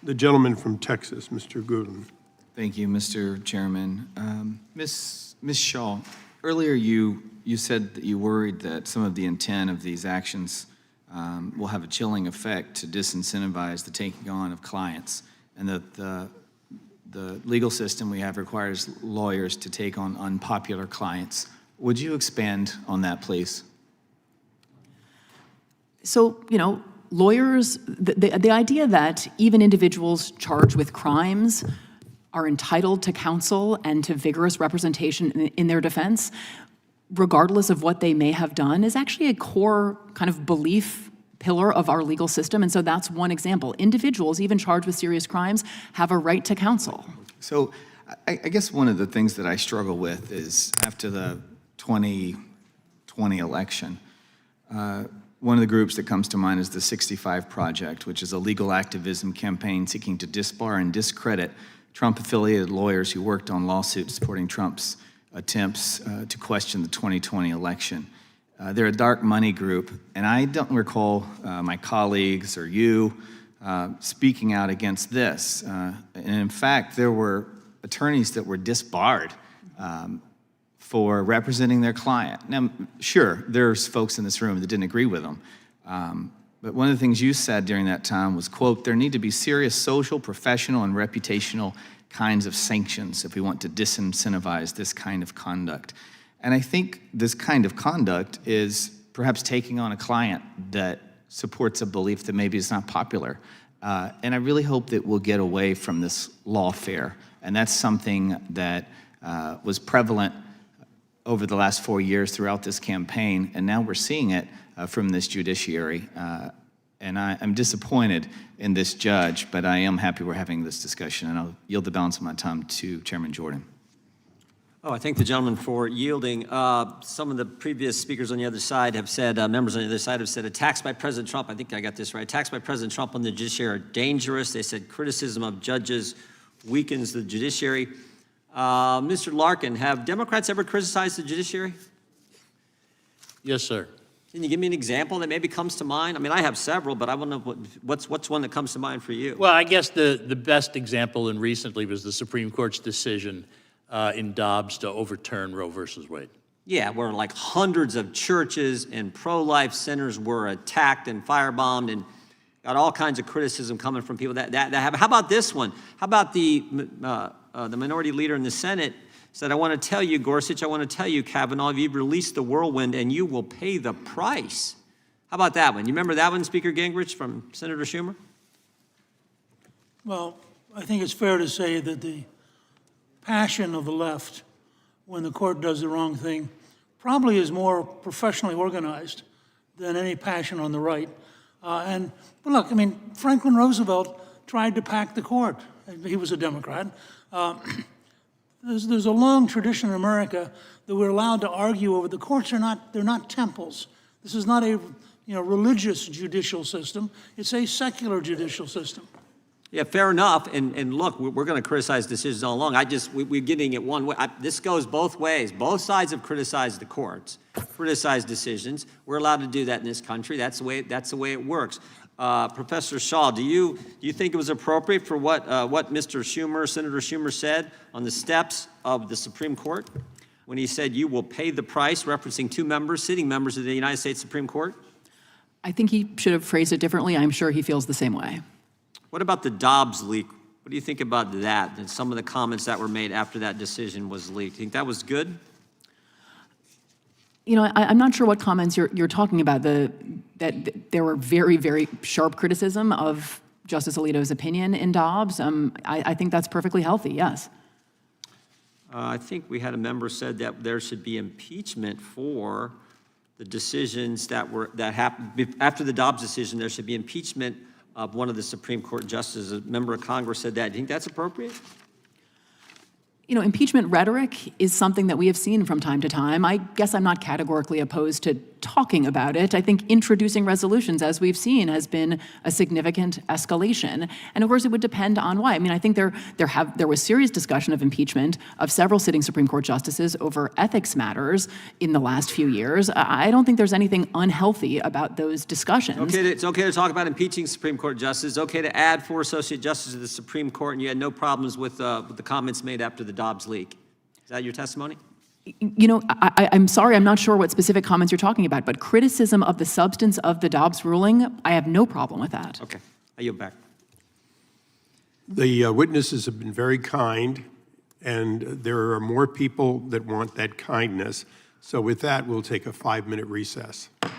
The gentleman from Texas, Mr. Goodin. Thank you, Mr. Chairman. Ms. Shaw, earlier you said that you worried that some of the intent of these actions will have a chilling effect to disincentivize the taking on of clients, and that the legal system we have requires lawyers to take on unpopular clients. Would you expand on that, please? So, lawyers, the idea that even individuals charged with crimes are entitled to counsel and to vigorous representation in their defense, regardless of what they may have done, is actually a core kind of belief pillar of our legal system. And so that's one example. Individuals, even charged with serious crimes, have a right to counsel. So I guess one of the things that I struggle with is after the 2020 election, one of the groups that comes to mind is the 65 Project, which is a legal activism campaign seeking to disbar and discredit Trump-affiliated lawyers who worked on lawsuits supporting Trump's attempts to question the 2020 election. They're a dark money group, and I don't recall my colleagues or you speaking out against this. And in fact, there were attorneys that were disbarred for representing their client. Now, sure, there's folks in this room that didn't agree with them, but one of the things you said during that time was, quote, there need to be serious social, professional, and reputational kinds of sanctions if we want to disincentivize this kind of conduct. And I think this kind of conduct is perhaps taking on a client that supports a belief that maybe is not popular. And I really hope that we'll get away from this lawfare. And that's something that was prevalent over the last 4 years throughout this campaign, and now we're seeing it from this judiciary. And I'm disappointed in this judge, but I am happy we're having this discussion, and I'll yield the balance of my time to Chairman Jordan. Oh, I thank the gentleman for yielding. Some of the previous speakers on the other side have said, members on the other side have said, attacks by President Trump, I think I got this right, attacks by President Trump on the judiciary are dangerous. They said criticism of judges weakens the judiciary. Mr. Larkin, have Democrats ever criticized the judiciary? Yes, sir. Can you give me an example that maybe comes to mind? I mean, I have several, but I want to know what's one that comes to mind for you? Well, I guess the best example and recently was the Supreme Court's decision in Dobbs to overturn Roe versus Wade. Yeah, where like hundreds of churches and pro-life centers were attacked and firebombed and got all kinds of criticism coming from people that have. How about this one? How about the minority leader in the Senate said, I want to tell you, Gorsuch, I want to tell you, Kavanaugh, you've released the whirlwind and you will pay the price. How about that one? You remember that one, Speaker Gingrich, from Senator Schumer? Well, I think it's fair to say that the passion of the left when the court does the wrong thing probably is more professionally organized than any passion on the right. But look, I mean, Franklin Roosevelt tried to pack the court. He was a Democrat. There's a long tradition in America that we're allowed to argue over. The courts they're not temples. This is not a religious judicial system. It's a secular judicial system. Yeah, fair enough. And look, we're going to criticize decisions all along. We're getting it one way. This goes both ways. Both sides have criticized the courts, criticized decisions. We're allowed to do that in this country. That's the way it works. Professor Shaw, do you think it was appropriate for what Mr. Schumer, Senator Schumer, said on the steps of the Supreme Court when he said you will pay the price, referencing two members, sitting members of the United States Supreme Court? I think he should have phrased it differently. I'm sure he feels the same way. What about the Dobbs leak? What do you think about that and some of the comments that were made after that decision was leaked? Do you think that was good? I'm not sure what comments you're talking about. That there were very, very sharp criticism of Justice Alito's opinion in Dobbs. I think that's perfectly healthy, yes. I think we had a member said that there should be impeachment for the decisions that happened after the Dobbs decision. There should be impeachment of one of the Supreme Court justices. A member of Congress said that. Do you think that's appropriate? Impeachment rhetoric is something that we have seen from time to time. I guess I'm not categorically opposed to talking about it. I think introducing resolutions, as we've seen, has been a significant escalation. And of course, it would depend on why. I mean, I think there was serious discussion of impeachment of several sitting Supreme Court justices over ethics matters in the last few years. I don't think there's anything unhealthy about those discussions. It's okay to talk about impeaching Supreme Court justices. It's okay to add 4 associate justices to the Supreme Court, and you had no problems with the comments made after the Dobbs leak. Is that your testimony? You know, I'm sorry, I'm not sure what specific comments you're talking about, but criticism of the substance of the Dobbs ruling, I have no problem with that. Okay, I yield back. The witnesses have been very kind, and there are more people that want that kindness. So with that, we'll take a 5-minute recess.